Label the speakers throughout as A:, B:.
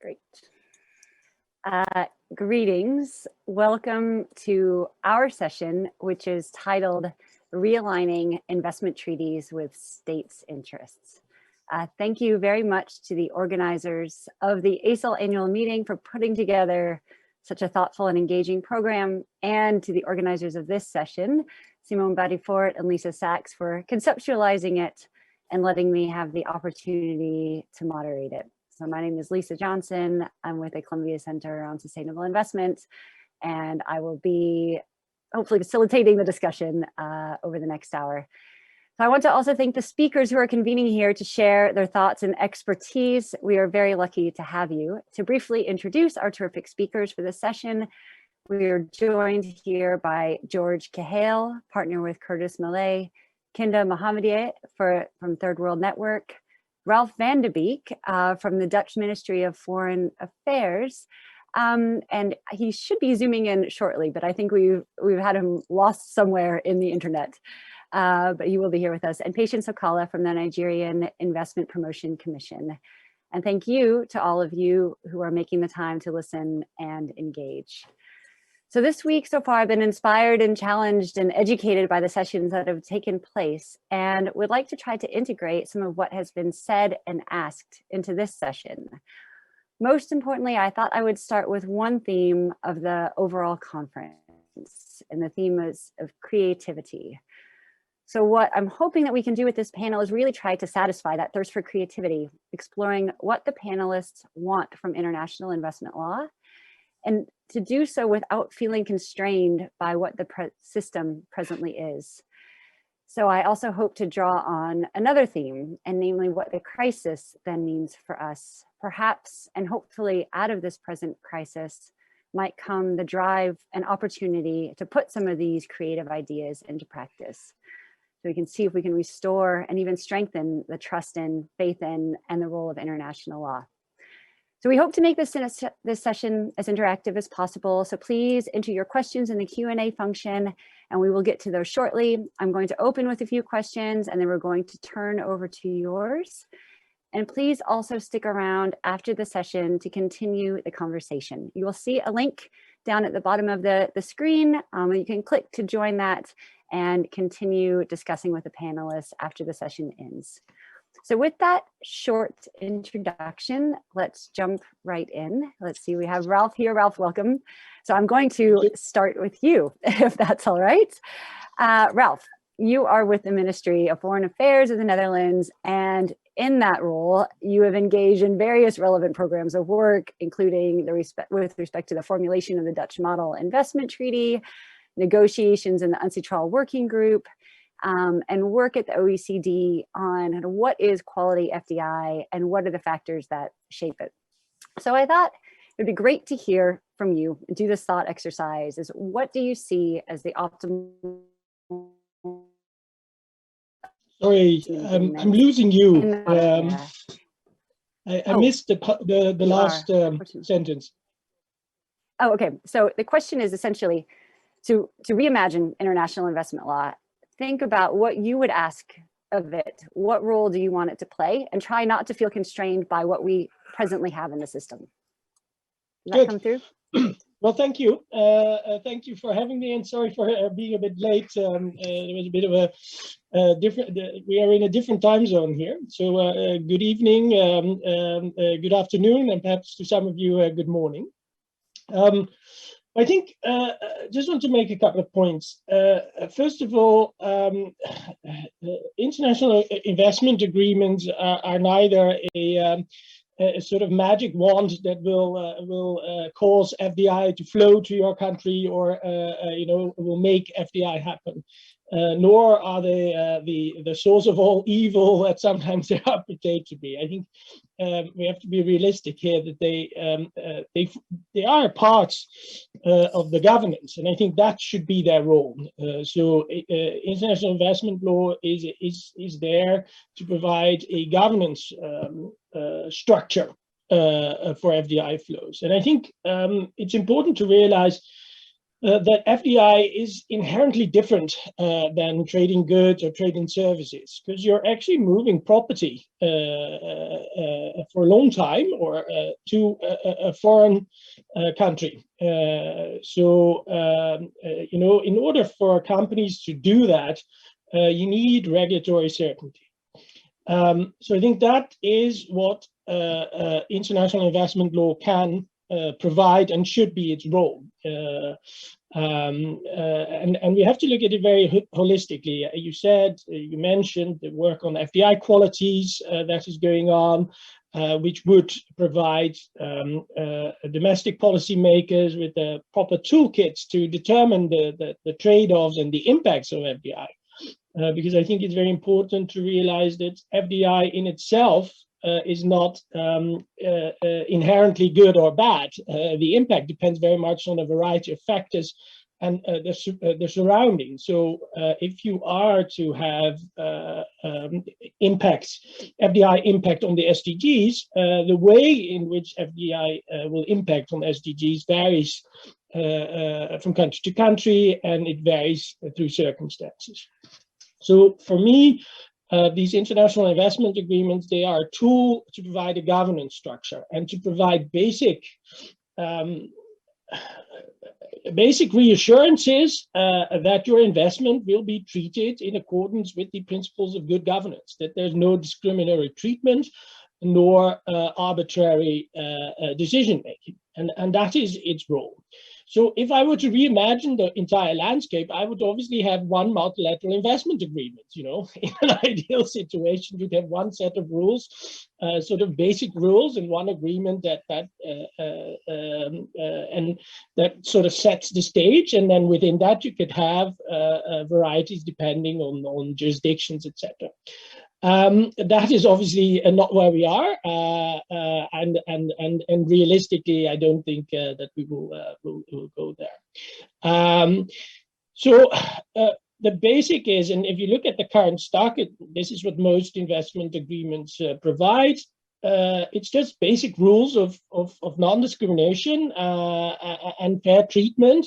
A: Great. Greetings. Welcome to our session, which is titled Realigning Investment Treaties with States' Interests. Thank you very much to the organizers of the ACIL annual meeting for putting together such a thoughtful and engaging program, and to the organizers of this session, Simone Badifort and Lisa Sachs, for conceptualizing it and letting me have the opportunity to moderate it. So my name is Lisa Johnson. I'm with the Columbia Center on Sustainable Investment, and I will be hopefully facilitating the discussion over the next hour. So I want to also thank the speakers who are convening here to share their thoughts and expertise. We are very lucky to have you. To briefly introduce our terrific speakers for this session, we are joined here by George Cahill, partner with Curtis Millay, Kinda Mohammadieh from Third World Network, Ralph van de Beek from the Dutch Ministry of Foreign Affairs, and he should be zooming in shortly, but I think we've had him lost somewhere in the internet, but he will be here with us, and Patience Okala from the Nigerian Investment Promotion Commission. And thank you to all of you who are making the time to listen and engage. So this week so far, I've been inspired and challenged and educated by the sessions that have taken place, and would like to try to integrate some of what has been said and asked into this session. Most importantly, I thought I would start with one theme of the overall conference, and the theme is of creativity. So what I'm hoping that we can do with this panel is really try to satisfy that thirst for creativity, exploring what the panelists want from international investment law, and to do so without feeling constrained by what the system presently is. So I also hope to draw on another theme, and namely what the crisis then means for us. Perhaps, and hopefully out of this present crisis, might come the drive and opportunity to put some of these creative ideas into practice. So we can see if we can restore and even strengthen the trust in, faith in, and the role of international law. So we hope to make this session as interactive as possible. So please enter your questions in the Q&A function, and we will get to those shortly. I'm going to open with a few questions, and then we're going to turn over to yours. And please also stick around after the session to continue the conversation. You will see a link down at the bottom of the screen. You can click to join that and continue discussing with the panelists after the session ends. So with that short introduction, let's jump right in. Let's see, we have Ralph here. Ralph, welcome. So I'm going to start with you, if that's all right. Ralph, you are with the Ministry of Foreign Affairs of the Netherlands, and in that role, you have engaged in various relevant programs of work, including with respect to the formulation of the Dutch Model Investment Treaty, negotiations in the UNCITRAL Working Group, and work at the OECD on what is quality FDI and what are the factors that shape it. So I thought it would be great to hear from you, do this thought exercise, is what do you see as the optimal?
B: Sorry, I'm losing you. I missed the last sentence.
A: Oh, okay. So the question is essentially to reimagine international investment law. Think about what you would ask of it. What role do you want it to play? And try not to feel constrained by what we presently have in the system. Does that come through?
B: Well, thank you. Thank you for having me, and sorry for being a bit late. There was a bit of a different, we are in a different time zone here. So good evening, good afternoon, and perhaps to some of you, good morning. I think just want to make a couple of points. First of all, international investment agreements are neither a sort of magic wand that will cause FDI to flow to your country, or will make FDI happen. Nor are they the source of all evil that sometimes they are portrayed to be. I think we have to be realistic here that they are parts of the governance, and I think that should be their role. So international investment law is there to provide a governance structure for FDI flows, and I think it's important to realize that FDI is inherently different than trading goods or trading services, because you're actually moving property for a long time or to a foreign country. So, you know, in order for companies to do that, you need regulatory certainty. So I think that is what international investment law can provide and should be its role. And we have to look at it very holistically. You mentioned the work on FDI qualities that is going on, which would provide domestic policymakers with the proper toolkits to determine the trade-offs and the impacts of FDI. Because I think it's very important to realize that FDI in itself is not inherently good or bad. The impact depends very much on a variety of factors and the surroundings. So if you are to have FDI impact on the SDGs, the way in which FDI will impact on SDGs varies from country to country, and it varies through circumstances. So for me, these international investment agreements, they are a tool to provide a governance structure and to provide basic reassurances that your investment will be treated in accordance with the principles of good governance, that there's no discriminatory treatment nor arbitrary decision making. And that is its role. So if I were to reimagine the entire landscape, I would obviously have one multilateral investment agreement. You know, in an ideal situation, you'd have one set of rules, sort of basic rules, and one agreement that sort of sets the stage. And then within that, you could have varieties depending on jurisdictions, etc. That is obviously not where we are, and realistically, I don't think that we will go there. So the basic is, and if you look at the current stock, this is what most investment agreements provide. It's just basic rules of non-discrimination and fair treatment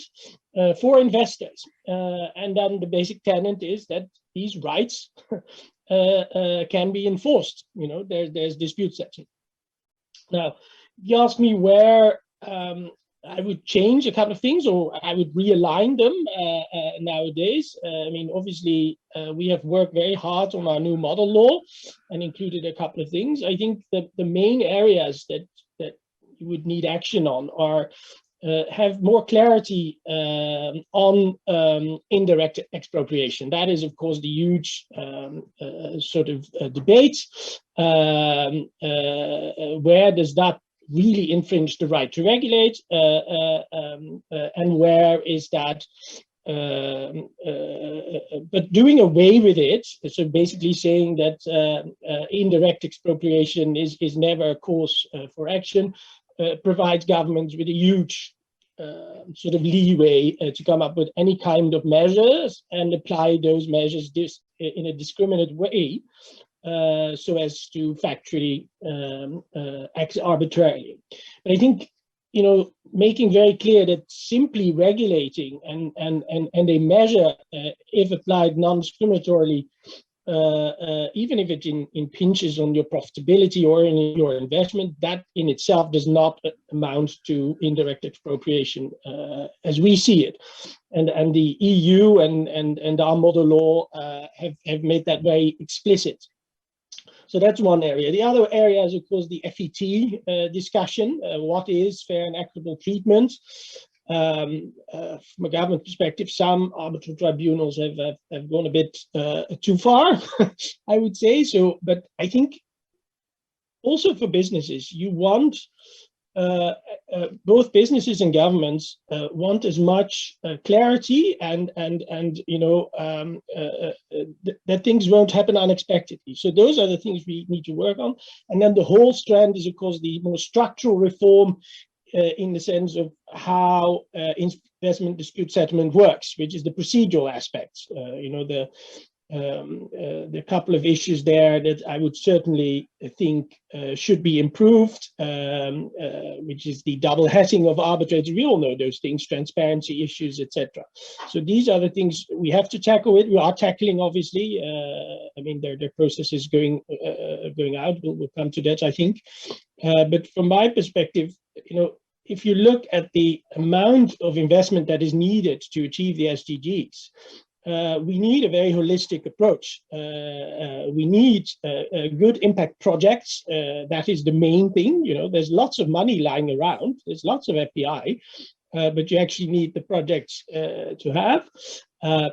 B: for investors, and then the basic tenet is that these rights can be enforced. You know, there's dispute settlement. Now, you ask me where I would change a couple of things, or I would realign them nowadays. I mean, obviously, we have worked very hard on our new model law and included a couple of things. I think that the main areas that you would need action on are have more clarity on indirect expropriation. That is, of course, the huge sort of debate. Where does that really infringe the right to regulate, and where is that? But doing away with it, so basically saying that indirect expropriation is never a cause for action, provides governments with a huge sort of leeway to come up with any kind of measures and apply those measures in a discriminate way, so as to factually act arbitrarily. But I think, you know, making very clear that simply regulating and a measure, if applied non-discriminatorily, even if it impinges on your profitability or in your investment, that in itself does not amount to indirect expropriation as we see it. And the EU and our model law have made that very explicit. So that's one area. The other area is, of course, the FET discussion. What is fair and equitable treatment? From a government perspective, some arbitral tribunals have gone a bit too far, I would say. So, but I think also for businesses, you want both businesses and governments want as much clarity and you know, that things won't happen unexpectedly. So those are the things we need to work on. And then the whole strand is, of course, the more structural reform in the sense of how investment dispute settlement works, which is the procedural aspects. You know, there are a couple of issues there that I would certainly think should be improved, which is the double hatting of arbitrators. We all know those things, transparency issues, etc. So these are the things we have to tackle. We are tackling, obviously. I mean, their process is going out. We'll come to that, I think. But from my perspective, if you look at the amount of investment that is needed to achieve the SDGs, we need a very holistic approach. We need good impact projects. That is the main thing. There's lots of money lying around. There's lots of FDI, but you actually need the projects to have.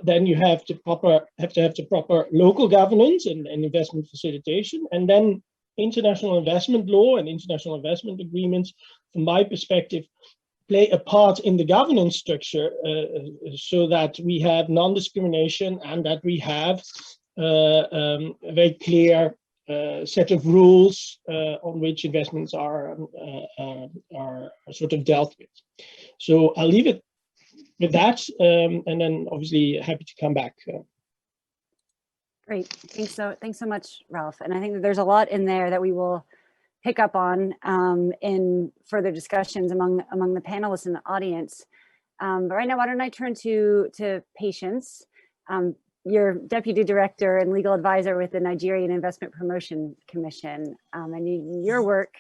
B: Then you have to have the proper local governance and investment facilitation, and then international investment law and international investment agreements, from my perspective, play a part in the governance structure so that we have non-discrimination and that we have a very clear set of rules on which investments are sort of dealt with. So I'll leave it with that, and then obviously happy to come back.
A: Great, thanks so much, Ralph. And I think that there's a lot in there that we will pick up on in further discussions among the panelists in the audience. But right now, why don't I turn to Patience, your Deputy Director and Legal Advisor with the Nigerian Investment Promotion Commission. And in your work,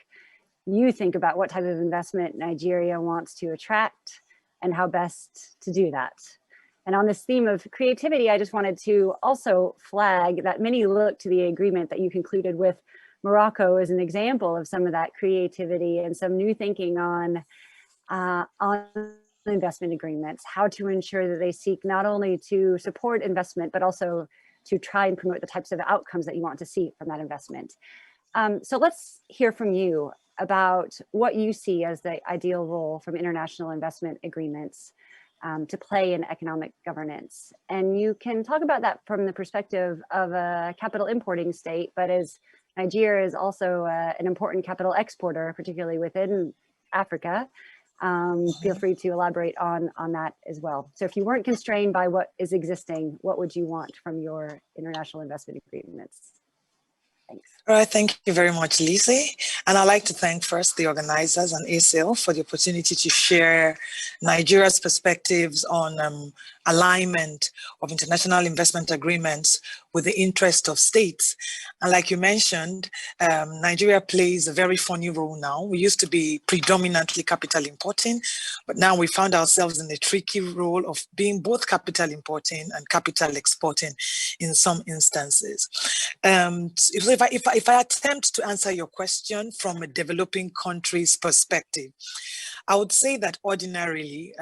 A: you think about what type of investment Nigeria wants to attract and how best to do that. And on this theme of creativity, I just wanted to also flag that many look to the agreement that you concluded with Morocco as an example of some of that creativity and some new thinking on investment agreements, how to ensure that they seek not only to support investment, but also to try and promote the types of outcomes that you want to see from that investment. So let's hear from you about what you see as the ideal role from international investment agreements to play in economic governance. And you can talk about that from the perspective of a capital importing state, but as Nigeria is also an important capital exporter, particularly within Africa. Feel free to elaborate on that as well. So if you weren't constrained by what is existing, what would you want from your international investment agreements? Thanks.
C: All right, thank you very much, Lizzie. And I'd like to thank first the organizers and ASIL for the opportunity to share Nigeria's perspectives on alignment of international investment agreements with the interest of states. And like you mentioned, Nigeria plays a very funny role now. We used to be predominantly capital importing, but now we found ourselves in a tricky role of being both capital importing and capital exporting in some instances. If I attempt to answer your question from a developing country's perspective, I would say that ordinarily,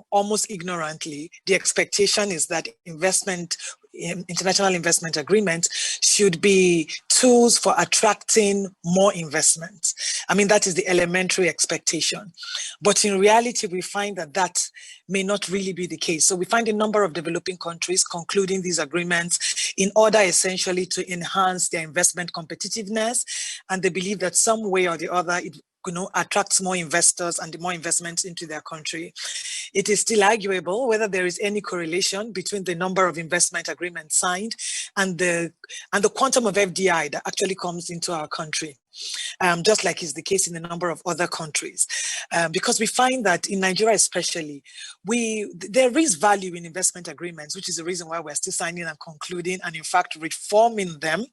C: almost ignorantly, the expectation is that international investment agreements should be tools for attracting more investments. I mean, that is the elementary expectation. But in reality, we find that that may not really be the case. So we find a number of developing countries concluding these agreements in order essentially to enhance their investment competitiveness. And they believe that some way or the other, it attracts more investors and more investments into their country. It is still arguable whether there is any correlation between the number of investment agreements signed and the quantum of FDI that actually comes into our country, just like is the case in a number of other countries. Because we find that in Nigeria especially, there is value in investment agreements, which is the reason why we're still signing and concluding and in fact reforming them.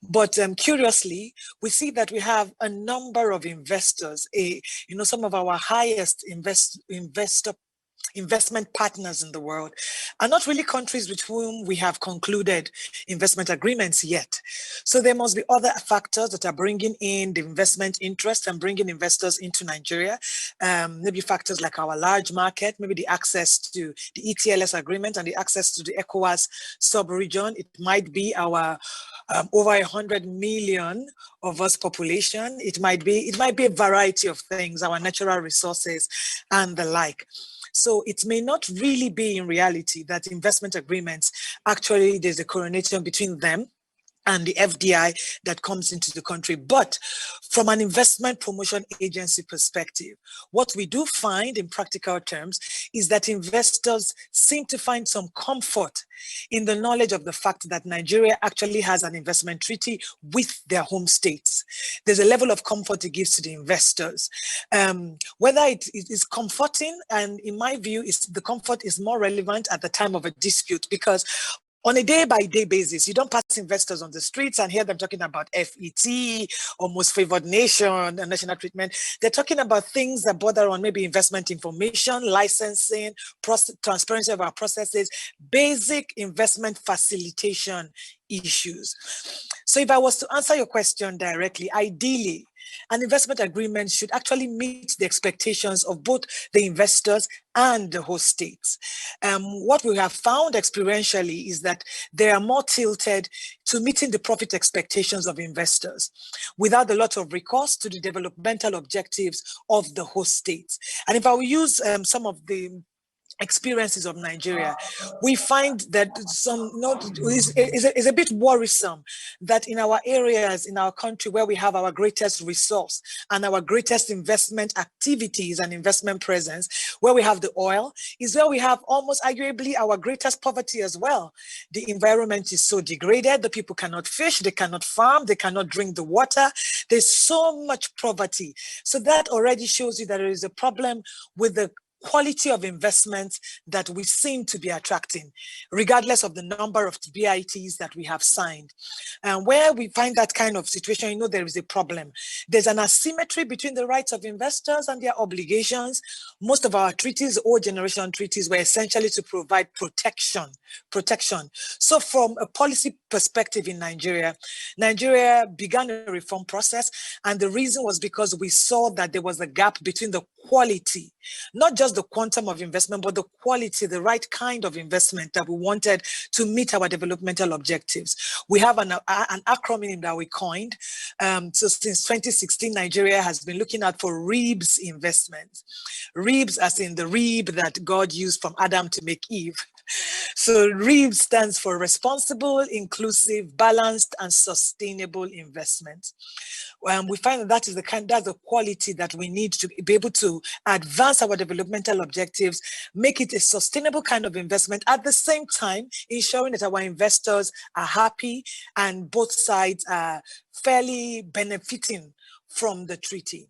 C: But curiously, we see that we have a number of investors, some of our highest investment partners in the world are not really countries with whom we have concluded investment agreements yet. So there must be other factors that are bringing in the investment interest and bringing investors into Nigeria. Maybe factors like our large market, maybe the access to the ETLS agreement and the access to the ECOWAS sub-region. It might be our over 100 million of us population. It might be a variety of things, our natural resources and the like. So it may not really be in reality that investment agreements, actually there's a correlation between them and the FDI that comes into the country. But from an investment promotion agency perspective, what we do find in practical terms is that investors seem to find some comfort in the knowledge of the fact that Nigeria actually has an investment treaty with their home states. There's a level of comfort it gives to the investors. Whether it is comforting, and in my view, the comfort is more relevant at the time of a dispute, because on a day-by-day basis, you don't pass investors on the streets and hear them talking about FET or most favored nation and national treatment. They're talking about things that border on maybe investment information, licensing, transparency of our processes, basic investment facilitation issues. So if I was to answer your question directly, ideally, an investment agreement should actually meet the expectations of both the investors and the host states. What we have found experientially is that they are more tilted to meeting the profit expectations of investors without a lot of recourse to the developmental objectives of the host states. And if I will use some of the experiences of Nigeria, we find that is a bit worrisome that in our areas, in our country where we have our greatest resource and our greatest investment activities and investment presence, where we have the oil, is where we have almost arguably our greatest poverty as well. The environment is so degraded, the people cannot fish, they cannot farm, they cannot drink the water. There's so much poverty. So that already shows you that there is a problem with the quality of investments that we seem to be attracting, regardless of the number of BITs that we have signed. And where we find that kind of situation, you know, there is a problem. There's an asymmetry between the rights of investors and their obligations. Most of our treaties, old generation treaties, were essentially to provide protection. So from a policy perspective in Nigeria began a reform process, and the reason was because we saw that there was a gap between the quality, not just the quantum of investment, but the quality, the right kind of investment that we wanted to meet our developmental objectives. We have an acronym that we coined. So since 2016, Nigeria has been looking out for REIBS investments. REIBS as in the rib that God used from Adam to make Eve. So REIBS stands for Responsible, Inclusive, Balanced, and Sustainable Investment. We find that's the quality that we need to be able to advance our developmental objectives, make it a sustainable kind of investment, at the same time ensuring that our investors are happy and both sides are fairly benefiting from the treaty.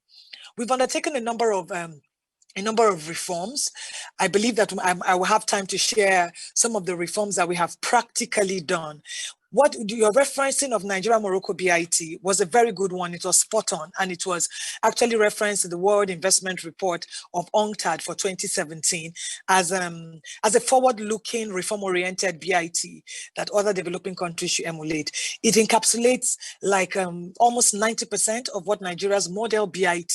C: We've undertaken a number of reforms. I believe that I will have time to share some of the reforms that we have practically done. What you're referencing of Nigeria-Morocco BIT was a very good one. It was spot on, and it was actually referenced in the World Investment Report of UNCTAD for 2017 as a forward-looking, reform-oriented BIT that other developing countries should emulate. It encapsulates like almost 90% of what Nigeria's model BIT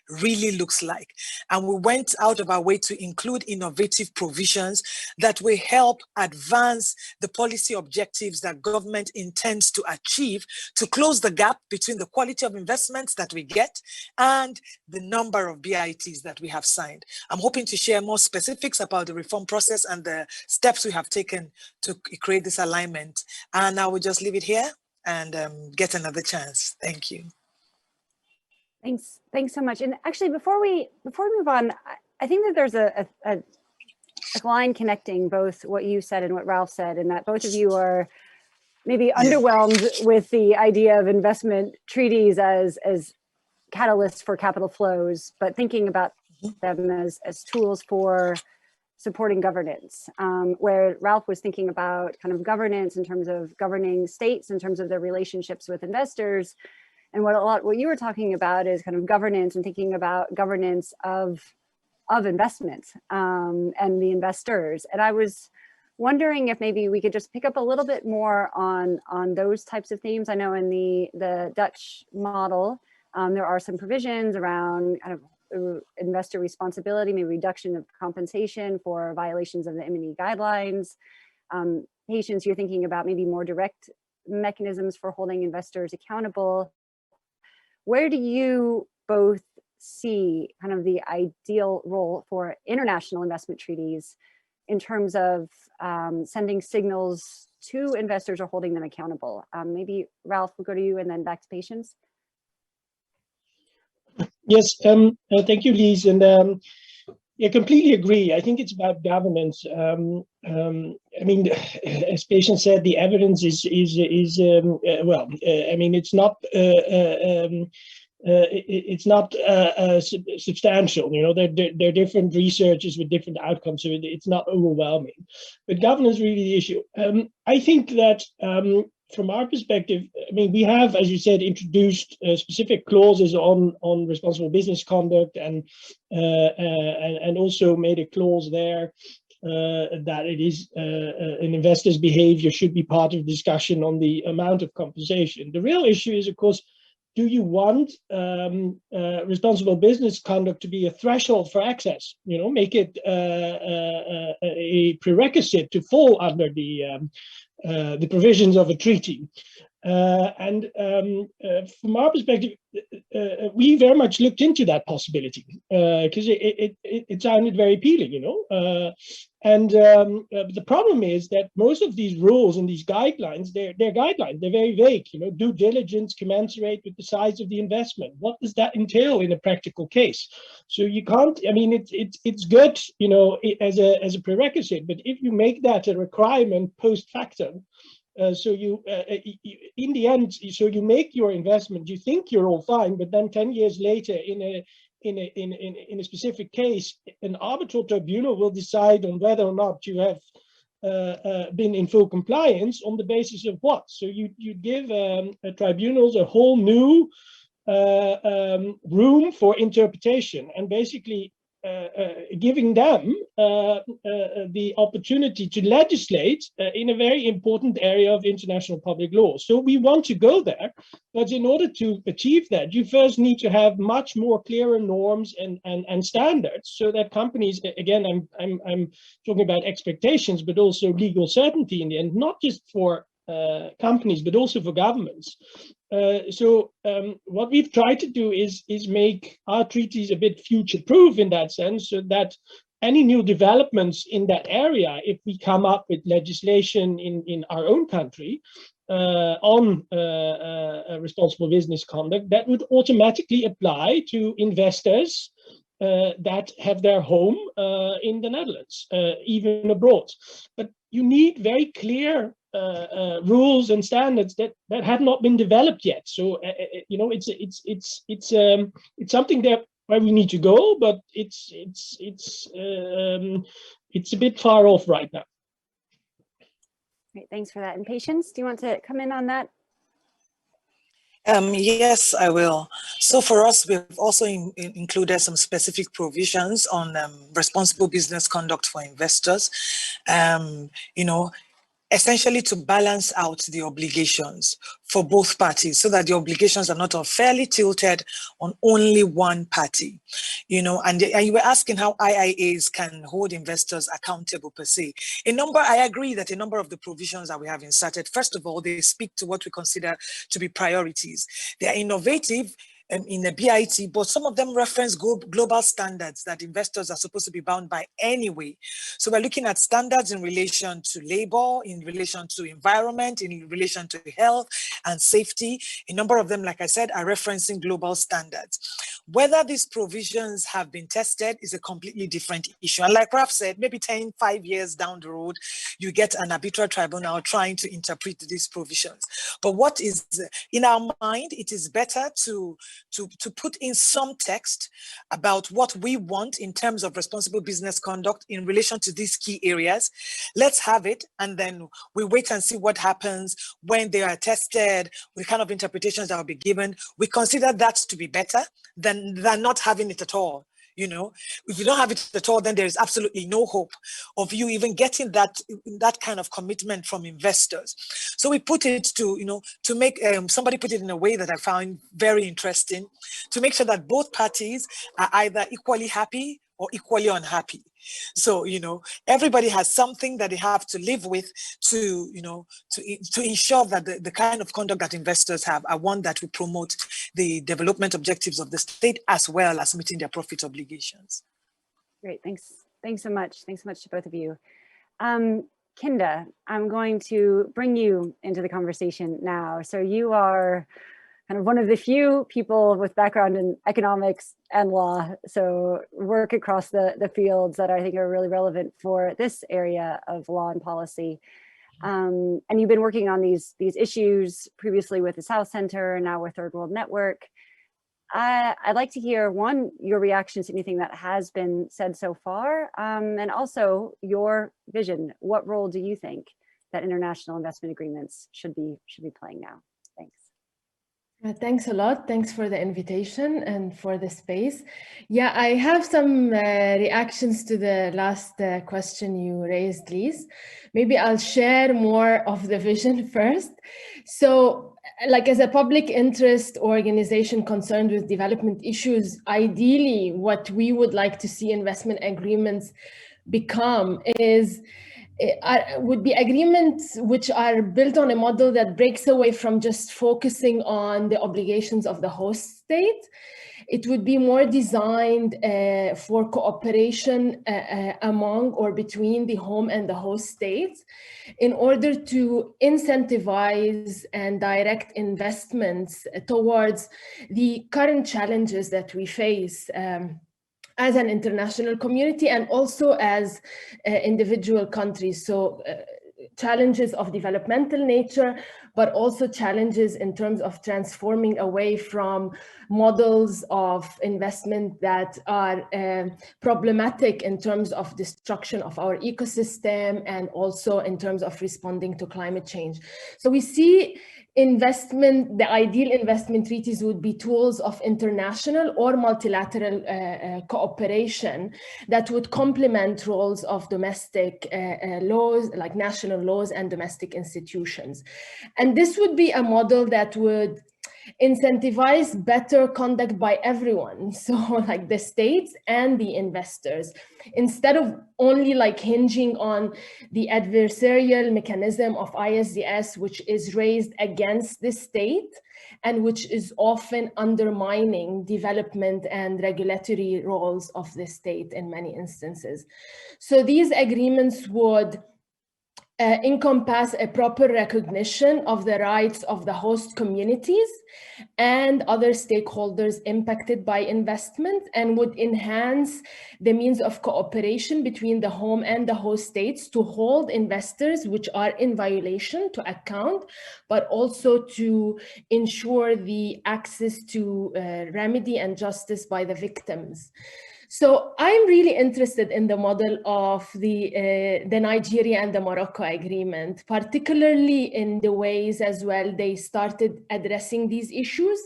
C: really looks like. And we went out of our way to include innovative provisions that will help advance the policy objectives that government intends to achieve to close the gap between the quality of investments that we get and the number of BITs that we have signed. I'm hoping to share more specifics about the reform process and the steps we have taken to create this alignment. And I will just leave it here and get another chance. Thank you.
A: Thanks so much. And actually, before we move on, I think that there's a line connecting both what you said and what Ralph said, and that both of you are maybe underwhelmed with the idea of investment treaties as catalysts for capital flows, but thinking about them as tools for supporting governance, where Ralph was thinking about kind of governance in terms of governing states, in terms of their relationships with investors. And what you were talking about is kind of governance and thinking about governance of investments and the investors. And I was wondering if maybe we could just pick up a little bit more on those types of themes. I know in the Dutch model, there are some provisions around kind of investor responsibility, maybe reduction of compensation for violations of the M&E guidelines. Patience, you're thinking about maybe more direct mechanisms for holding investors accountable. Where do you both see kind of the ideal role for international investment treaties in terms of sending signals to investors or holding them accountable? Maybe Ralph, we'll go to you and then back to Patience.
B: Yes, thank you, Lise, and I completely agree. I think it's about governance. I mean, as Patience said, the evidence is well. I mean, it's not. It's not substantial. You know, there are different researches with different outcomes, so it's not overwhelming. But governance really the issue. I think that from our perspective, I mean, we have, as you said, introduced specific clauses on responsible business conduct, and also made a clause there that it is an investor's behavior should be part of discussion on the amount of compensation. The real issue is, of course, do you want responsible business conduct to be a threshold for access? You know, make it a prerequisite to fall under the provisions of a treaty. And from our perspective, we very much looked into that possibility because it sounded very appealing, you know. And the problem is that most of these rules and these guidelines, they're guidelines, they're very vague, you know, due diligence commensurate with the size of the investment. What does that entail in a practical case? So you can't, I mean, it's good, you know, as a prerequisite, but if you make that a requirement post factum, so you, in the end, so you make your investment, you think you're all fine, but then 10 years later, in a specific case, an arbitral tribunal will decide on whether or not you have been in full compliance on the basis of what. So you give tribunals a whole new room for interpretation, and basically giving them the opportunity to legislate in a very important area of international public law. So we want to go there, but in order to achieve that, you first need to have much more clearer norms and standards, so that companies, again, I'm talking about expectations, but also legal certainty in the end, not just for companies, but also for governments. So what we've tried to do is make our treaties a bit future-proof in that sense, so that any new developments in that area, if we come up with legislation in our own country on responsible business conduct, that would automatically apply to investors that have their home in the Netherlands, even abroad. But you need very clear rules and standards that have not been developed yet. So you know, it's something that where we need to go, but it's a bit far off right now.
A: Great, thanks for that. And Patience, do you want to come in on that?
C: Yes, I will. So for us, we've also included some specific provisions on responsible business conduct for investors, you know, essentially to balance out the obligations for both parties, so that the obligations are not unfairly tilted on only one party, you know. And you were asking how IIAs can hold investors accountable per se. I agree that a number of the provisions that we have inserted, first of all, they speak to what we consider to be priorities. They are innovative in the BIT, but some of them reference global standards that investors are supposed to be bound by anyway. So we're looking at standards in relation to labor, in relation to environment, in relation to health and safety. A number of them, like I said, are referencing global standards. Whether these provisions have been tested is a completely different issue. And like Ralph said, maybe 5 years down the road, you get an arbitral tribunal trying to interpret these provisions. But what is in our mind, it is better to put in some text about what we want in terms of responsible business conduct in relation to these key areas. Let's have it, and then we wait and see what happens when they are tested, the kind of interpretations that will be given. We consider that to be better than not having it at all. You know, if you don't have it at all, then there is absolutely no hope of you even getting that kind of commitment from investors. So we put it to, you know, to make, somebody put it in a way that I found very interesting, to make sure that both parties are either equally happy or equally unhappy. So, you know, everybody has something that they have to live with to, you know, to ensure that the kind of conduct that investors have are one that will promote the development objectives of the state as well as meeting their profit obligations.
A: Great, thanks so much. Thanks so much to both of you. Kinda, I'm going to bring you into the conversation now. So you are kind of one of the few people with background in economics and law, so work across the fields that I think are really relevant for this area of law and policy. And you've been working on these issues previously with the South Center, now with Third World Network. I'd like to hear, one, your reaction to anything that has been said so far, and also your vision. What role do you think that international investment agreements should be playing now? Thanks.
D: Thanks a lot. Thanks for the invitation and for the space. Yeah, I have some reactions to the last question you raised, Liz. Maybe I'll share more of the vision first. So, like, as a public interest organization concerned with development issues, ideally what we would like to see investment agreements become would be agreements which are built on a model that breaks away from just focusing on the obligations of the host state. It would be more designed for cooperation among or between the home and the host states in order to incentivize and direct investments towards the current challenges that we face as an international community and also as individual countries. So challenges of developmental nature, but also challenges in terms of transforming away from models of investment that are problematic in terms of destruction of our ecosystem and also in terms of responding to climate change. So we see the ideal investment treaties would be tools of international or multilateral cooperation that would complement roles of domestic laws, like national laws and domestic institutions. And this would be a model that would incentivize better conduct by everyone, so like the states and the investors, instead of only like hinging on the adversarial mechanism of ISDS, which is raised against the state and which is often undermining development and regulatory roles of the state in many instances. So these agreements would encompass a proper recognition of the rights of the host communities and other stakeholders impacted by investment, and would enhance the means of cooperation between the home and the host states to hold investors which are in violation to account, but also to ensure the access to remedy and justice by the victims. So I'm really interested in the model of the Nigeria and the Morocco agreement, particularly in the ways as well they started addressing these issues,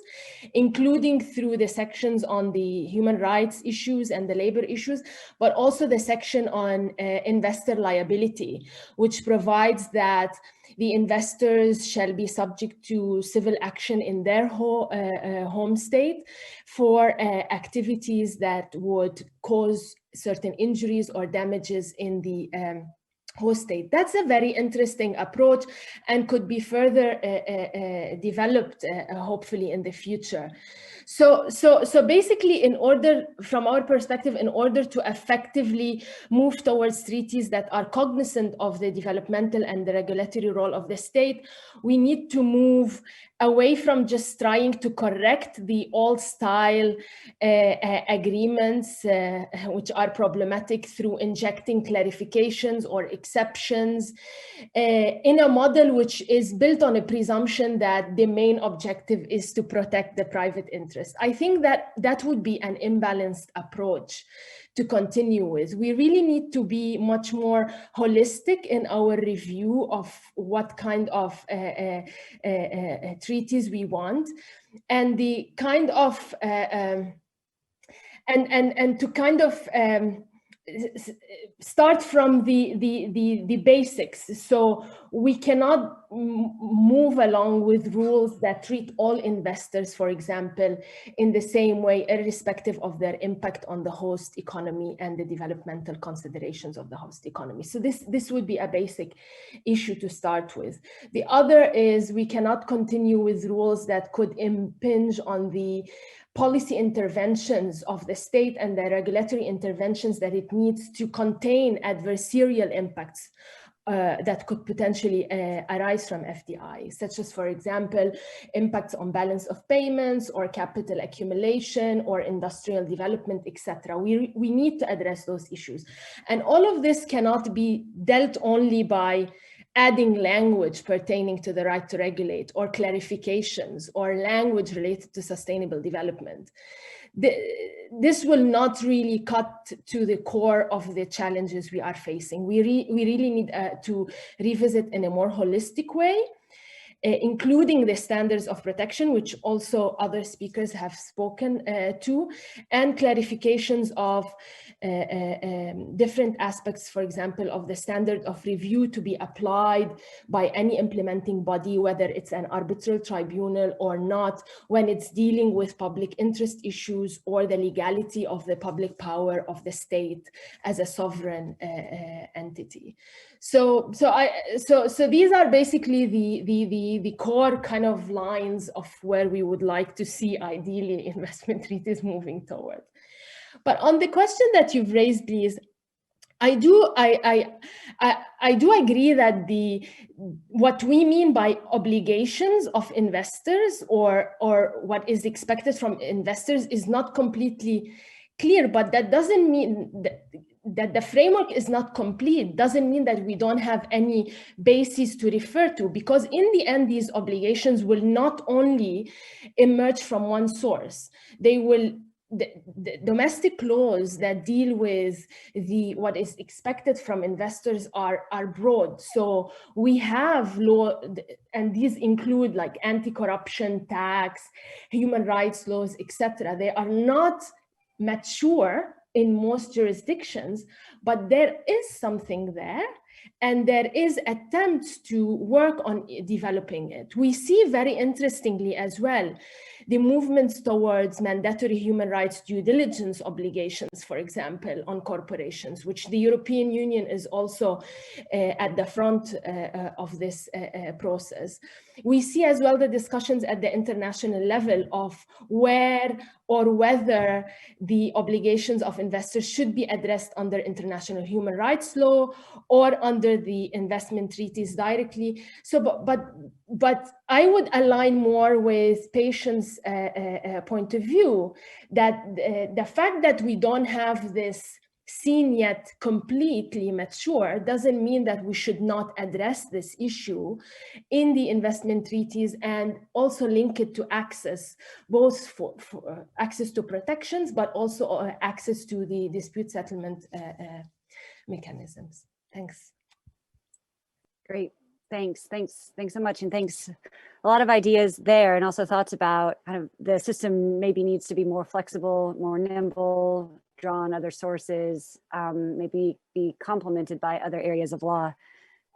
D: including through the sections on the human rights issues and the labor issues, but also the section on investor liability, which provides that the investors shall be subject to civil action in their home state for activities that would cause certain injuries or damages in the host state. That's a very interesting approach and could be further developed hopefully in the future. So basically, from our perspective, in order to effectively move towards treaties that are cognizant of the developmental and the regulatory role of the state, we need to move away from just trying to correct the old style agreements, which are problematic, through injecting clarifications or exceptions in a model which is built on a presumption that the main objective is to protect the private interest. I think that would be an imbalanced approach to continue with. We really need to be much more holistic in our review of what kind of treaties we want, and the kind of and to kind of start from the basics. So we cannot move along with rules that treat all investors, for example, in the same way, irrespective of their impact on the host economy and the developmental considerations of the host economy. So this would be a basic issue to start with. The other is we cannot continue with rules that could impinge on the policy interventions of the state and the regulatory interventions that it needs to contain adversarial impacts that could potentially arise from FDI, such as, for example, impacts on balance of payments or capital accumulation or industrial development, etc. We need to address those issues. And all of this cannot be dealt only by adding language pertaining to the right to regulate or clarifications or language related to sustainable development. This will not really cut to the core of the challenges we are facing. We really need to revisit in a more holistic way, including the standards of protection, which also other speakers have spoken to, and clarifications of different aspects, for example, of the standard of review to be applied by any implementing body, whether it's an arbitral tribunal or not, when it's dealing with public interest issues or the legality of the public power of the state as a sovereign entity. So these are basically the core kind of lines of where we would like to see ideally investment treaties moving toward. But on the question that you've raised, please, I do agree that what we mean by obligations of investors or what is expected from investors is not completely clear, but that doesn't mean that the framework is not complete, doesn't mean that we don't have any basis to refer to, because in the end, these obligations will not only emerge from one source. They will, the domestic laws that deal with what is expected from investors are broad. So we have law, and these include like anti-corruption, tax, human rights laws, etc. They are not mature in most jurisdictions, but there is something there, and there is attempts to work on developing it. We see very interestingly as well the movements towards mandatory human rights due diligence obligations, for example, on corporations, which the European Union is also at the front of this process. We see as well the discussions at the international level of where or whether the obligations of investors should be addressed under international human rights law or under the investment treaties directly. So, but I would align more with Patient's point of view that the fact that we don't have this scene yet completely mature doesn't mean that we should not address this issue in the investment treaties and also link it to access, both for access to protections, but also access to the dispute settlement mechanisms. Thanks.
A: Great. Thanks so much. And thanks, a lot of ideas there, and also thoughts about kind of the system maybe needs to be more flexible, more nimble, draw on other sources, maybe be complemented by other areas of law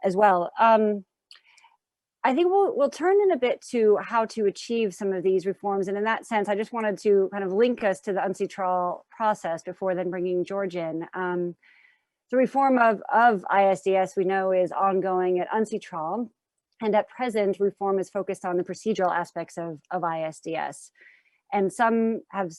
A: as well. I think we'll turn in a bit to how to achieve some of these reforms. And in that sense, I just wanted to kind of link us to the UNCITRAL process before then bringing George in. The reform of ISDS we know is ongoing at UNCITRAL, and at present reform is focused on the procedural aspects of ISDS. And some have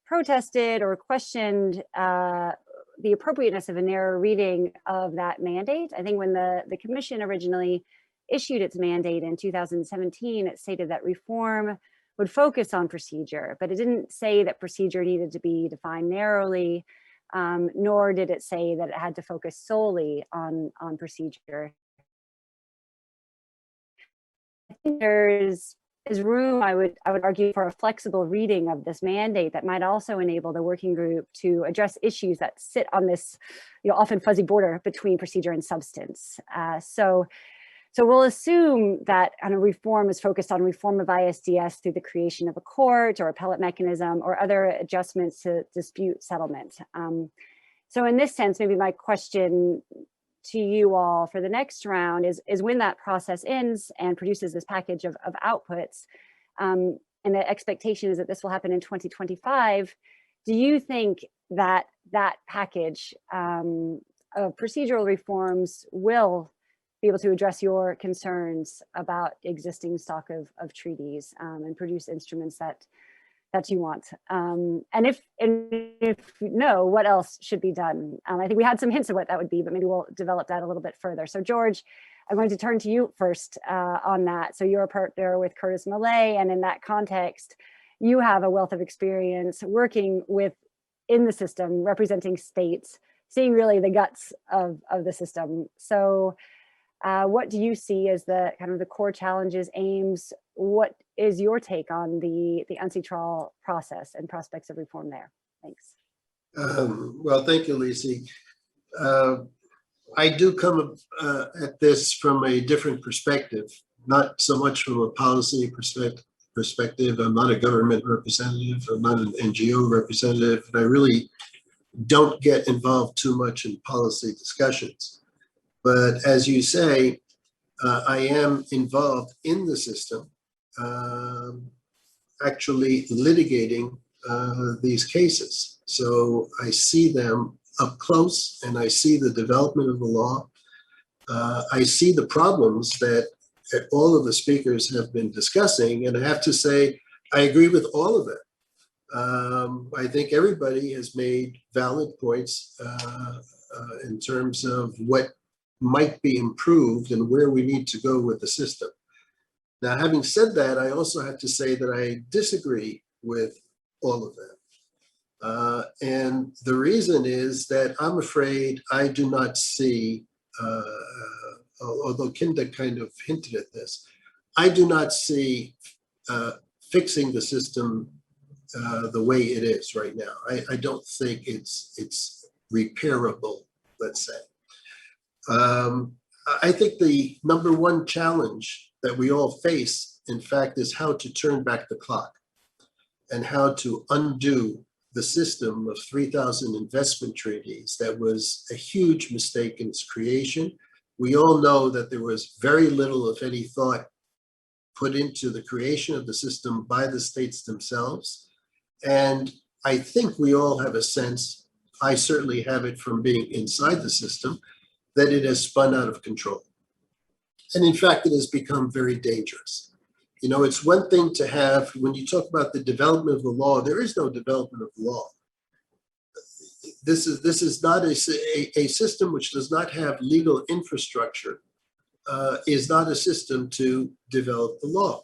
A: protested or questioned the appropriateness of a narrow reading of that mandate. I think when the Commission originally issued its mandate in 2017, it stated that reform would focus on procedure, but it didn't say that procedure needed to be defined narrowly, nor did it say that it had to focus solely on procedure. I think there's room, I would argue, for a flexible reading of this mandate that might also enable the working group to address issues that sit on this, often fuzzy border between procedure and substance. So we'll assume that kind of reform is focused on reform of ISDS through the creation of a court or appellate mechanism or other adjustments to dispute settlement. So in this sense, maybe my question to you all for the next round is when that process ends and produces this package of outputs, and the expectation is that this will happen in 2025, do you think that that package of procedural reforms will be able to address your concerns about existing stock of treaties and produce instruments that that you want? And if no, what else should be done? I think we had some hints of what that would be, but maybe we'll develop that a little bit further. So George, I'm going to turn to you first on that. So you're a partner with Curtis Millay, and in that context, you have a wealth of experience working in the system, representing states, seeing really the guts of the system. So what do you see as the kind of the core challenges, aims? What is your take on the UNCITRAL process and prospects of reform there? Thanks.
E: Well, thank you, Lisi. I do come at this from a different perspective, not so much from a policy perspective. I'm not a government representative. I'm not an NGO representative. And I really don't get involved too much in policy discussions. But as you say, I am involved in the system, actually litigating these cases. So I see them up close, and I see the development of the law. I see the problems that all of the speakers have been discussing, and I have to say, I agree with all of it. I think everybody has made valid points in terms of what might be improved and where we need to go with the system. Now, having said that, I also have to say that I disagree with all of them. And the reason is that I'm afraid I do not see, although Kinda kind of hinted at this, I do not see fixing the system the way it is right now. I don't think it's repairable, let's say. I think the number one challenge that we all face, in fact, is how to turn back the clock and how to undo the system of 3,000 investment treaties. That was a huge mistake in its creation. We all know that there was very little, if any, thought put into the creation of the system by the states themselves. And I think we all have a sense, I certainly have it from being inside the system, that it has spun out of control. And in fact, it has become very dangerous. You know, it's one thing to have, when you talk about the development of the law, there is no development of law. This is not a system which does not have legal infrastructure, is not a system to develop the law.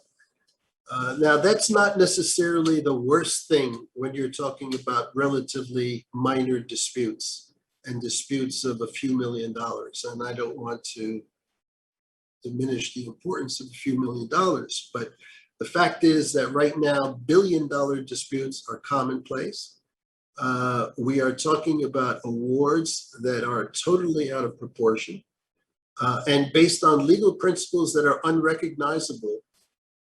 E: Now, that's not necessarily the worst thing when you're talking about relatively minor disputes and disputes of a few $1 million. And I don't want to diminish the importance of a few $1 million, but the fact is that right now, billion-dollar disputes are commonplace. We are talking about awards that are totally out of proportion and based on legal principles that are unrecognizable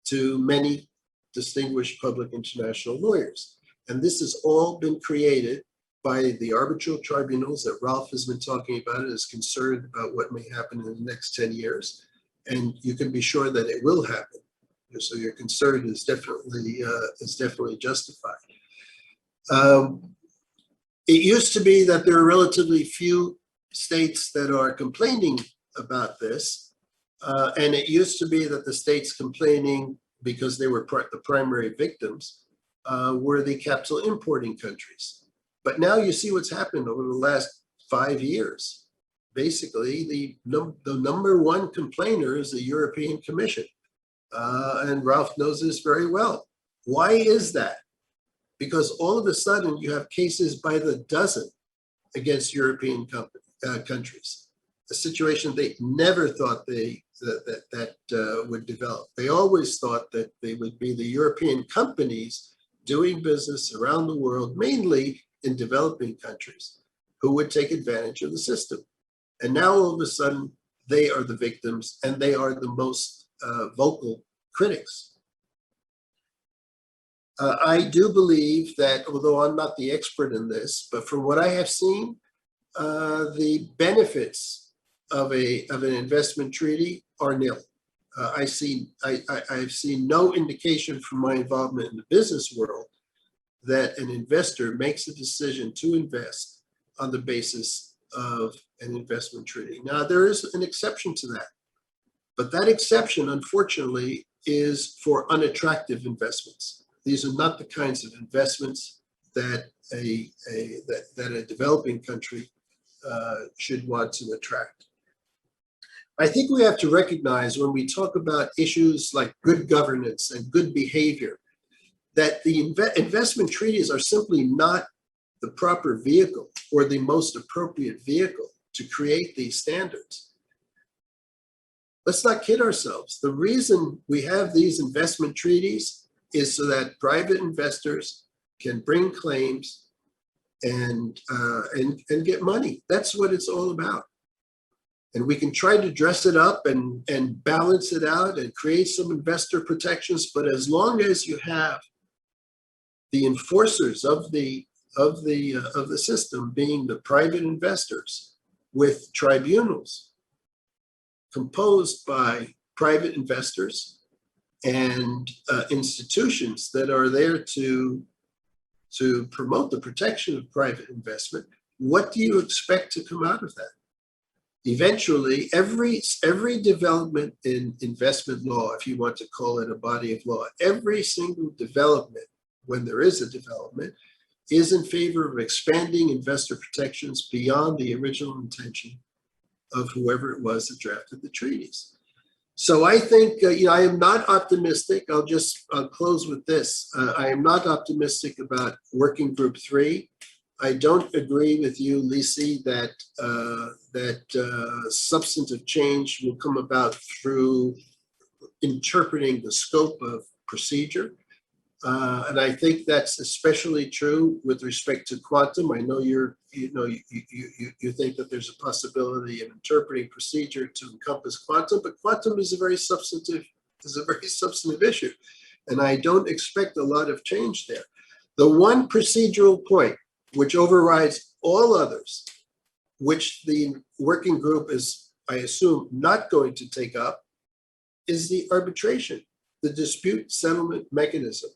E: to many distinguished public international lawyers. And this has all been created by the arbitral tribunals that Ralph has been talking about and is concerned about what may happen in the next 10 years. And you can be sure that it will happen. So your concern is definitely justified. It used to be that there are relatively few states that are complaining about this. And it used to be that the states complaining because they were the primary victims were the capital importing countries. But now you see what's happened over the last 5 years. Basically, the number one complainer is the European Commission. And Ralph knows this very well. Why is that? Because all of a sudden you have cases by the dozen against European countries, a situation they never thought that would develop. They always thought that they would be the European companies doing business around the world, mainly in developing countries, who would take advantage of the system. And now all of a sudden, they are the victims and they are the most vocal critics. I do believe that, although I'm not the expert in this, but from what I have seen, the benefits of an investment treaty are nil. I've seen no indication from my involvement in the business world that an investor makes a decision to invest on the basis of an investment treaty. Now, there is an exception to that, but that exception, unfortunately, is for unattractive investments. These are not the kinds of investments that a developing country should want to attract. I think we have to recognize when we talk about issues like good governance and good behavior, that the investment treaties are simply not the proper vehicle or the most appropriate vehicle to create these standards. Let's not kid ourselves. The reason we have these investment treaties is so that private investors can bring claims and get money. That's what it's all about. And we can try to dress it up and balance it out and create some investor protections. But as long as you have the enforcers of the system being the private investors with tribunals composed by private investors and institutions that are there to promote the protection of private investment, what do you expect to come out of that? Eventually, every development in investment law, if you want to call it a body of law, every single development, when there is a development, is in favor of expanding investor protections beyond the original intention of whoever it was that drafted the treaties. So I think, I am not optimistic. I'll close with this. I am not optimistic about Working Group 3. I don't agree with you, Lisi, that substantive change will come about through interpreting the scope of procedure. And I think that's especially true with respect to quantum. I know you think that there's a possibility of interpreting procedure to encompass quantum, but quantum is a very substantive issue, and I don't expect a lot of change there. The one procedural point which overrides all others, which the working group is, I assume, not going to take up, is the arbitration, the dispute settlement mechanism.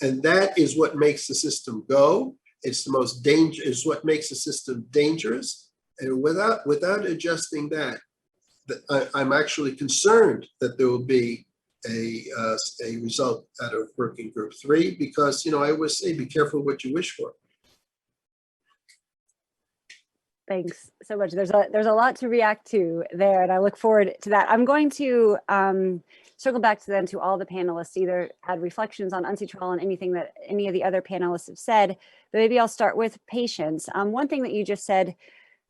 E: And that is what makes the system go. It's the most dangerous, it's what makes the system dangerous. And without adjusting that, I'm actually concerned that there will be a result out of Working Group 3, because, I always say, be careful what you wish for.
A: Thanks so much. There's a lot to react to there, and I look forward to that. I'm going to circle back to all the panelists, either had reflections on UNCITRAL and anything that any of the other panelists have said, but maybe I'll start with patience. One thing that you just said,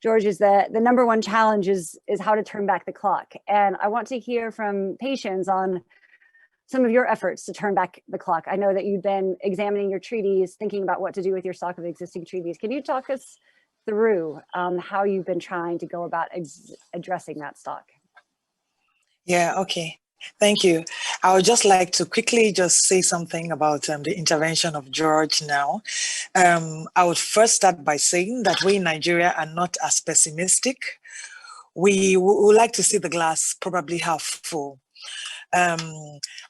A: George, is that the number one challenge is how to turn back the clock. And I want to hear from patience on some of your efforts to turn back the clock. I know that you've been examining your treaties, thinking about what to do with your stock of existing treaties. Can you talk us through how you've been trying to go about addressing that stock?
C: Yeah, okay. Thank you. I would just like to quickly just say something about the intervention of George now. I would first start by saying that we in Nigeria are not as pessimistic. We would like to see the glass probably half full.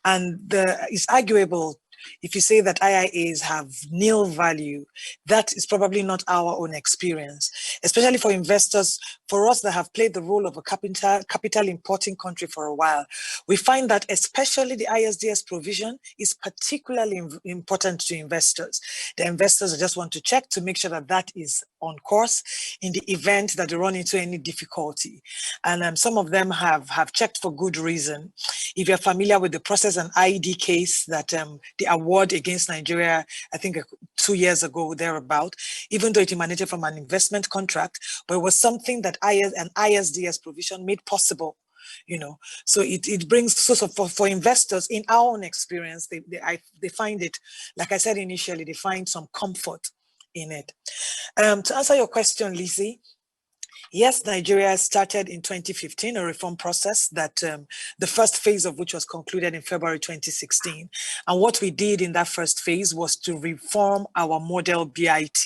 C: It's arguable if you say that IIAs have nil value. That is probably not our own experience, especially for investors, for us that have played the role of a capital importing country for a while. We find that especially the ISDS provision is particularly important to investors. The investors just want to check to make sure that that is on course in the event that they run into any difficulty. And some of them have checked for good reason. If you're familiar with the process and ID case that the award against Nigeria, I think 2 years ago, thereabout, even though it emanated from an investment contract, but it was something that an ISDS provision made possible. So it brings, for investors, in our own experience, they find it, like I said initially, they find some comfort in it. To answer your question, Lizzie, yes, Nigeria started in 2015 a reform process that the first phase of which was concluded in February 2016. And what we did in that first phase was to reform our model BIT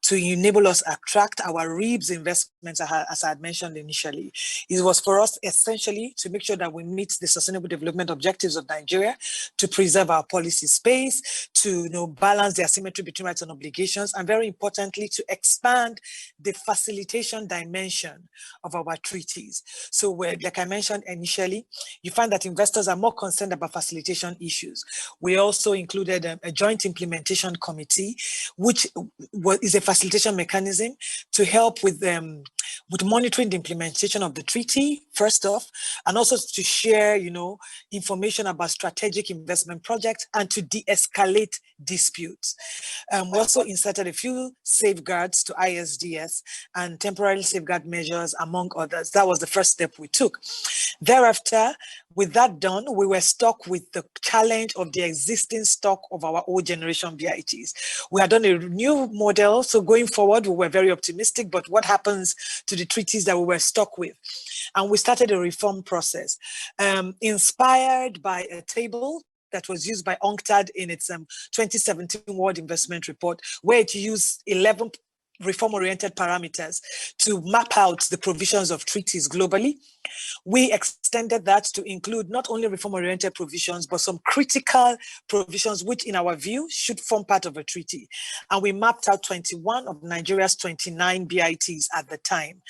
C: to enable us attract our REIBs investments, as I had mentioned initially. It was for us essentially to make sure that we meet the sustainable development objectives of Nigeria, to preserve our policy space, to balance the asymmetry between rights and obligations, and very importantly, to expand the facilitation dimension dimension of our treaties. So like I mentioned initially, you find that investors are more concerned about facilitation issues. We also included a joint implementation committee, which is a facilitation mechanism to help with monitoring the implementation of the treaty, first off, and also to share, information about strategic investment projects and to de-escalate disputes. We also inserted a few safeguards to ISDS and temporary safeguard measures, among others. That was the first step we took. Thereafter, with that done, we were stuck with the challenge of the existing stock of our old generation BITs. We had done a new model, so going forward, we were very optimistic, but what happens to the treaties that we were stuck with? And we started a reform process, inspired by a table that was used by UNCTAD in its 2017 World Investment Report, where it used 11 reform-oriented parameters to map out the provisions of treaties globally. We extended that to include not only reform-oriented provisions, but some critical provisions, which in our view should form part of a treaty. And we mapped out 21 of Nigeria's 29 BITs at the time.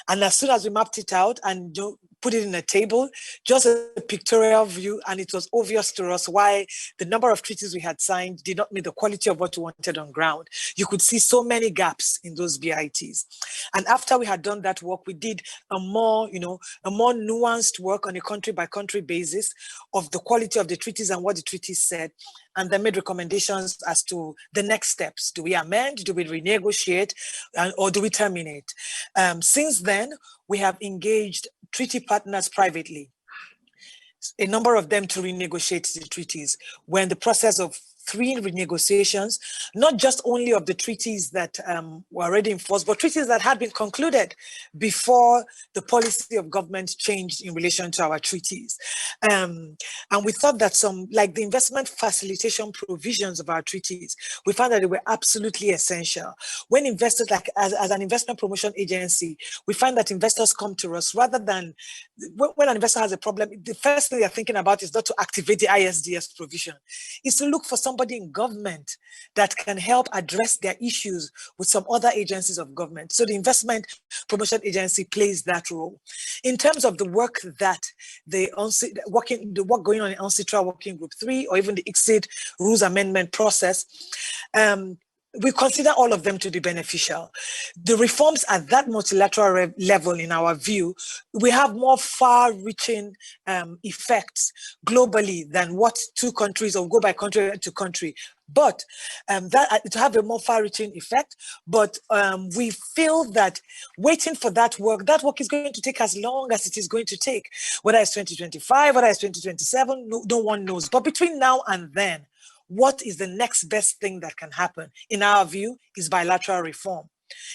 C: And as soon as we mapped it out and put it in a table, just a pictorial view, and it was obvious to us why the number of treaties we had signed did not meet the quality of what we wanted on ground. You could see so many gaps in those BITs. And after we had done that work, we did a more nuanced work on a country-by-country basis of the quality of the treaties and what the treaties said, and then made recommendations as to the next steps. Do we amend? Do we renegotiate? Or do we terminate? Since then, we have engaged treaty partners privately, a number of them to renegotiate the treaties. We're in the process of 3 renegotiations, not just only of the treaties that were already in force, but treaties that had been concluded before the policy of government changed in relation to our treaties. And we thought that like the investment facilitation provisions of our treaties, we found that they were absolutely essential. When investors, like as an investment promotion agency, we find that investors come to us rather than, when an investor has a problem, the first thing they're thinking about is not to activate the ISDS provision, is to look for somebody in government that can help address their issues with some other agencies of government. So the investment promotion agency plays that role. In terms of the work that the work going on in UNCITRAL Working Group 3 or even the ICSID rules amendment process, we consider all of them to be beneficial. The reforms at that multilateral level, in our view, we have more far-reaching effects globally than what 2 countries, or go by country to country. But to have a more far-reaching effect, but we feel that waiting for that work is going to take as long as it is going to take. Whether it's 2025, whether it's 2027, no one knows. But between now and then, what is the next best thing that can happen? In our view, is bilateral reform.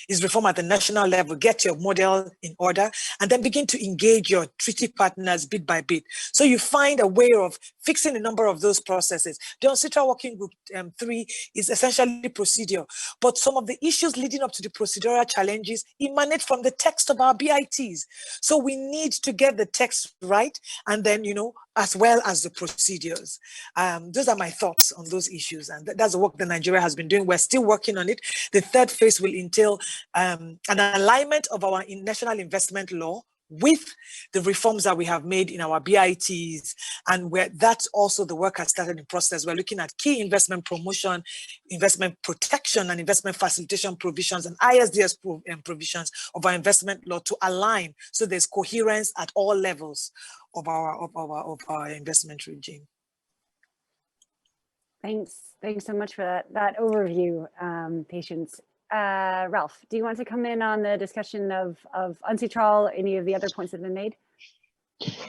C: Is reform at the national level, get your model in order, and then begin to engage your treaty partners bit by bit. So you find a way of fixing a number of those processes. The UNCITRAL Working Group 3 is essentially procedure, but some of the issues leading up to the procedural challenges emanate from the text of our BITs. So we need to get the text right, and then, as well as the procedures. Those are my thoughts on those issues, and that's the work that Nigeria has been doing. We're still working on it. The third phase will entail an alignment of our national investment law with the reforms that we have made in our BITs, and where that's also the work has started in process. We're looking at key investment promotion, investment protection, and investment facilitation provisions and ISDS provisions of our investment law to align, so there's coherence at all levels of our investment regime.
A: Thanks so much for that overview, Patience. Ralph, do you want to come in on the discussion of UNCITRAL, any of the other points that have been made?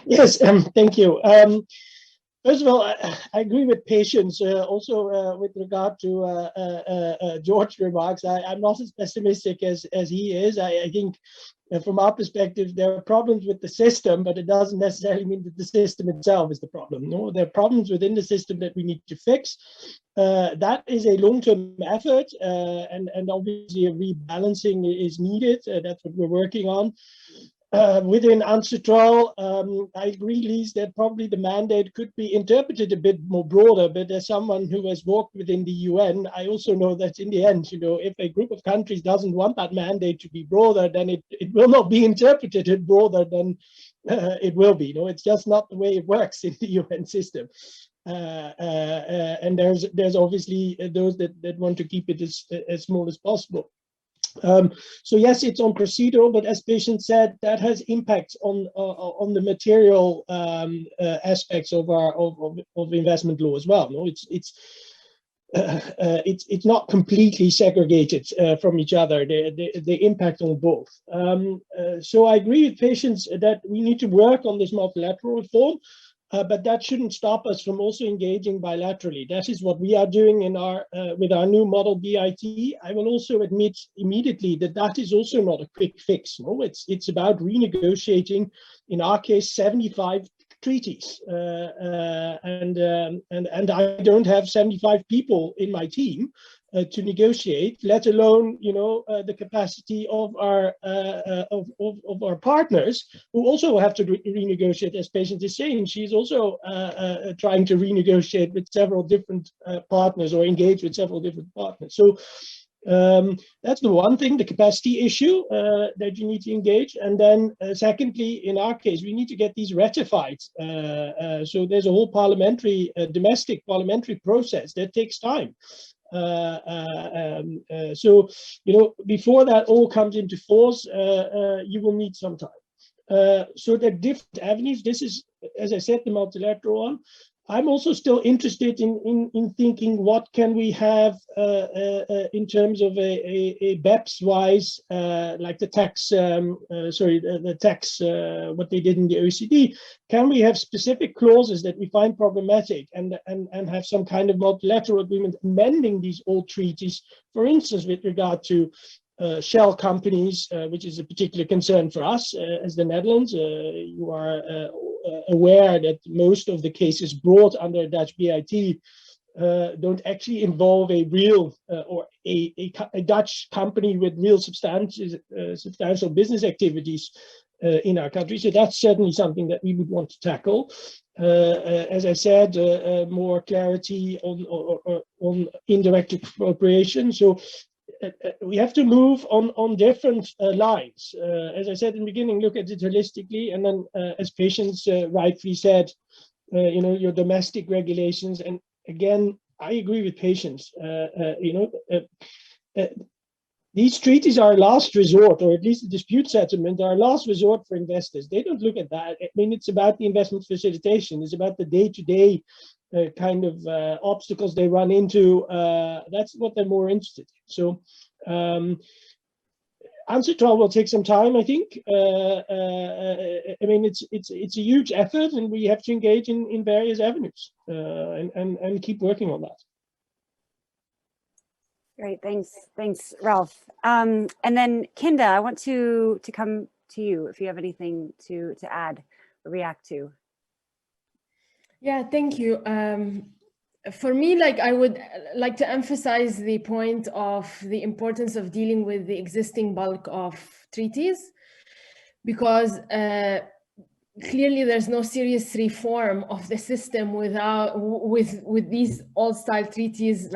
B: Yes, thank you. First of all, I agree with Patience. Also, with regard to George's remarks, I'm not as pessimistic as he is. I think from our perspective, there are problems with the system, but it doesn't necessarily mean that the system itself is the problem. No, there are problems within the system that we need to fix. That is a long-term effort, and obviously a rebalancing is needed. That's what we're working on. within UNCITRAL, I agree, Lise, that probably the mandate could be interpreted a bit more broader, but as someone who has worked within the UN, I also know that in the end, if a group of countries doesn't want that mandate to be broader, then it will not be interpreted broader than it will be. It's just not the way it works in the UN system. And there's obviously those that want to keep it as small as possible. So yes, it's on procedural, but as Patience said, that has impacts on the material aspects of investment law as well. No, it's not completely segregated from each other. They impact on both. So I agree with Patience that we need to work on this multilateral reform. But that shouldn't stop us from also engaging bilaterally. That is what we are doing in with our new model BIT. I will also admit immediately that is also not a quick fix. No, it's about renegotiating, in our case, 75 treaties, and I don't have 75 people in my team to negotiate, let alone the capacity of our partners, who also have to renegotiate. As Patience is saying, she's also trying to renegotiate with several different partners, or engage with several different partners. So that's the one thing, the capacity issue that you need to engage. And then secondly, in our case, we need to get these ratified. So there's a whole domestic parliamentary process that takes time. So, before that all comes into force, you will need some time. So there are different avenues. This is, as I said, the multilateral one. I'm also still interested in thinking what can we have in terms of a BEPS-wise, like the tax, what they did in the OECD. Can we have specific clauses that we find problematic and have some kind of multilateral agreement amending these old treaties, for instance, with regard to shell companies, which is a particular concern for us as the Netherlands. You are aware that most of the cases brought under Dutch BIT don't actually involve a real or a Dutch company with real substantial business activities in our country. So that's certainly something that we would want to tackle. As I said, more clarity on indirect expropriation. So we have to move on different lines. As I said in the beginning, look at it holistically, and then, as Patience rightly said, your domestic regulations. And again, I agree with Patience. These treaties are a last resort, or at least the dispute settlement are a last resort for investors. They don't look at that. I mean, it's about the investment facilitation. It's about the day-to-day kind of obstacles they run into. That's what they're more interested in. So UNCITRAL will take some time, I think. I mean, it's a huge effort, and we have to engage in various avenues and keep working on that.
A: Great, thanks, Ralph. And then Kinda, I want to come to you if you have anything to add or react to.
D: Yeah, thank you. For me, I would like to emphasize the point of the importance of dealing with the existing bulk of treaties, because clearly there's no serious reform of the system with these old-style treaties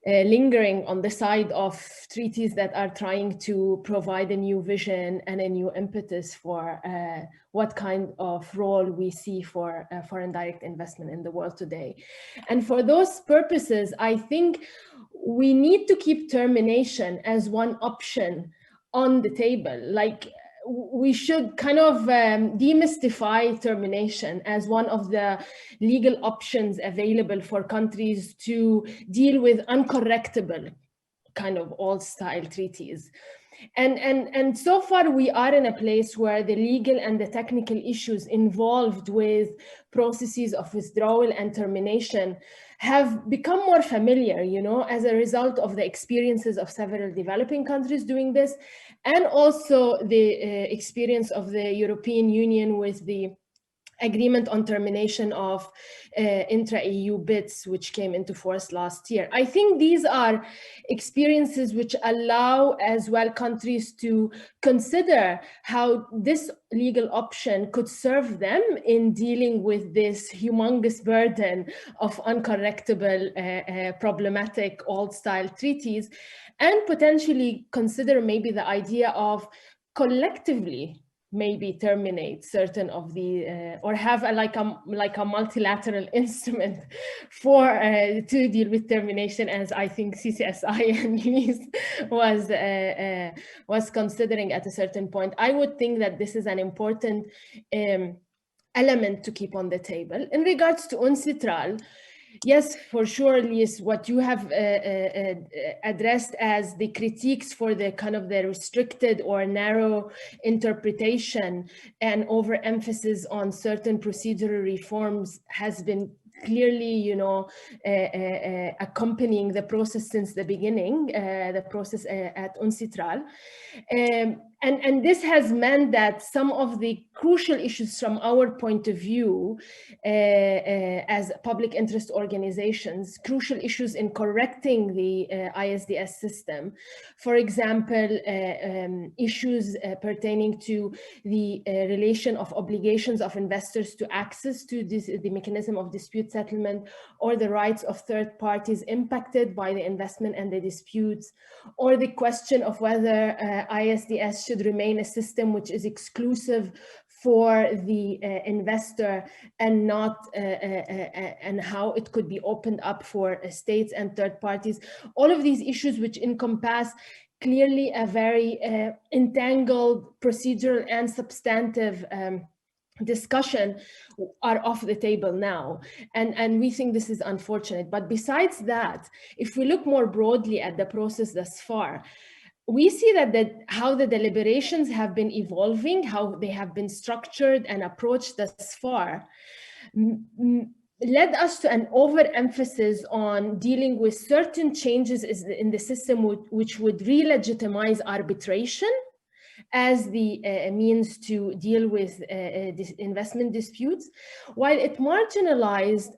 D: lingering on the side of treaties that are trying to provide a new vision and a new impetus for what kind of role we see for foreign direct investment in the world today. And for those purposes, I think we need to keep termination as one option on the table. We should kind of demystify termination as one of the legal options available for countries to deal with uncorrectable kind of old-style treaties. And so far we are in a place where the legal and the technical issues involved with processes of withdrawal and termination have become more familiar, as a result of the experiences of several developing countries doing this, and also the experience of the European Union with the agreement on termination of intra-EU bids, which came into force last year. I think these are experiences which allow as well countries to consider how this legal option could serve them in dealing with this humongous burden of uncorrectable, problematic old-style treaties, and potentially consider maybe the idea of collectively maybe terminate certain of the or have like a multilateral instrument for to deal with termination, as I think CCSI and Luis was considering at a certain point. I would think that this is an important element to keep on the table. In regards to UNCITRAL, yes, for sure, Liz, what you have addressed as the critiques for the kind of the restricted or narrow interpretation and overemphasis on certain procedural reforms has been clearly, you know, accompanying the process since the beginning, the process at UNCITRAL. And this has meant that some of the crucial issues from our point of view as public interest organizations, crucial issues in correcting the ISDS system, for example, issues pertaining to the relation of obligations of investors to access to the mechanism of dispute settlement, or the rights of third parties impacted by the investment and the disputes, or the question of whether ISDS should remain a system which is exclusive for the investor and not and how it could be opened up for states and third parties. All of these issues which encompass clearly a very entangled procedural and substantive discussion are off the table now, and we think this is unfortunate. But besides that, if we look more broadly at the process thus far, we see that how the deliberations have been evolving, how they have been structured and approached thus far, led us to an overemphasis on dealing with certain changes in the system which would re-legitimize arbitration as the means to deal with investment disputes, while it marginalized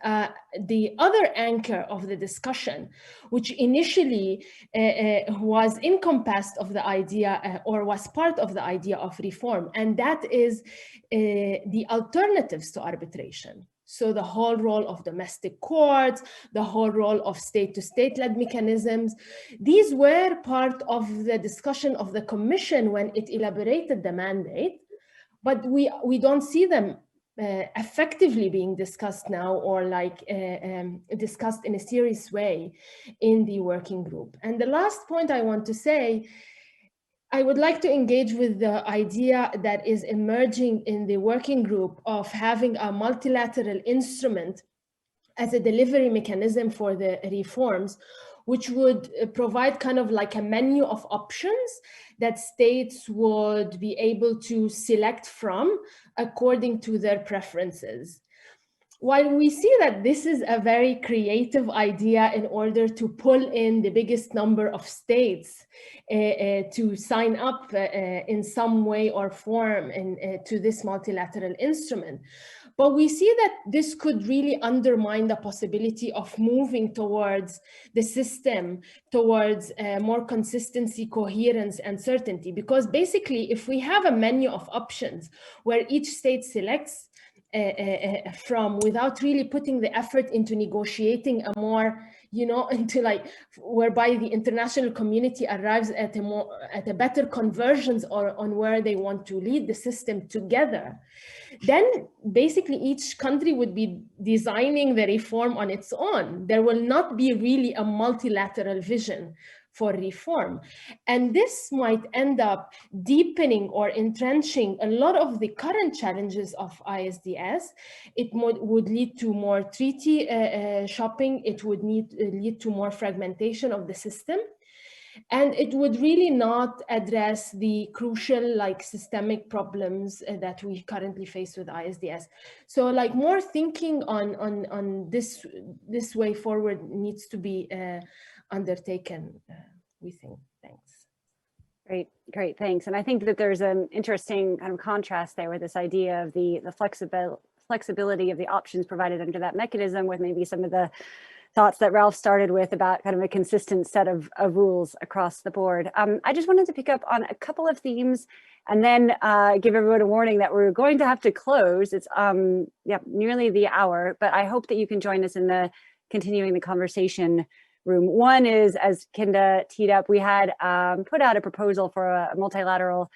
D: the other anchor of the discussion, which initially was encompassed of the idea or was part of the idea of reform, and that is the alternatives to arbitration. So the whole role of domestic courts, the whole role of state-to-state-led mechanisms, these were part of the discussion of the Commission when it elaborated the mandate, but we don't see them effectively being discussed now, or like discussed in a serious way in the working group. And the last point I want to say, I would like to engage with the idea that is emerging in the working group of having a multilateral instrument as a delivery mechanism for the reforms, which would provide kind of like a menu of options that states would be able to select from according to their preferences. While we see that this is a very creative idea in order to pull in the biggest number of states to sign up in some way or form to this multilateral instrument, but we see that this could really undermine the possibility of moving towards the system, towards more consistency, coherence, and certainty. Because basically, if we have a menu of options where each state selects from without really putting the effort into negotiating a more, you know, into like whereby the international community arrives at a better convergence or on where they want to lead the system together, then basically each country would be designing the reform on its own. There will not be really a multilateral vision for reform. And this might end up deepening or entrenching a lot of the current challenges of ISDS. It would lead to more treaty shopping. It would lead to more fragmentation of the system. And it would really not address the crucial, like, systemic problems that we currently face with ISDS. So, like, more thinking on this way forward needs to be undertaken, we think. Thanks.
A: Great, thanks. And I think that there's an interesting kind of contrast there with this idea of the flexibility of the options provided under that mechanism, with maybe some of the thoughts that Ralph started with about kind of a consistent set of rules across the board. I just wanted to pick up on a couple of themes and then give everyone a warning that we're going to have to close. It's nearly the hour, but I hope that you can join us in the continuing the conversation room. One is, as Kinda teed up, we had put out a proposal for a multilateral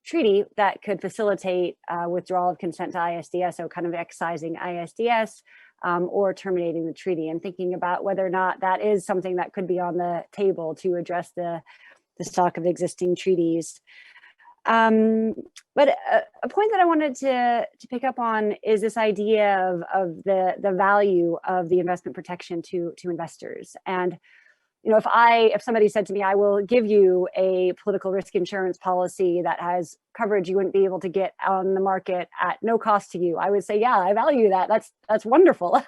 A: treaty that could facilitate withdrawal of consent to ISDS, so kind of excising ISDS or terminating the treaty, and thinking about whether or not that is something that could be on the table to address the stock of existing treaties. But a point that I wanted to pick up on is this idea of the value of the investment protection to investors. And you know, if somebody said to me, I will give you a political risk insurance policy that has coverage you wouldn't be able to get on the market at no cost to you, I would say, yeah, I value that. That's wonderful.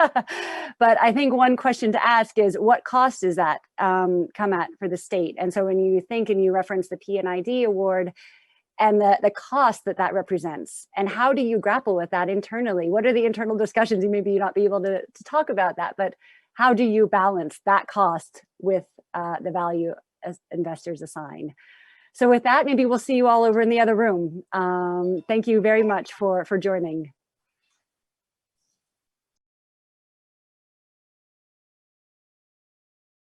A: But I think one question to ask is, what cost does that come at for the state? And so when you think and you reference the PNID award and the cost that represents, and how do you grapple with that internally? What are the internal discussions? You maybe not be able to talk about that, but how do you balance that cost with the value as investors assign? So with that, maybe we'll see you all over in the other room. Thank you very much for joining.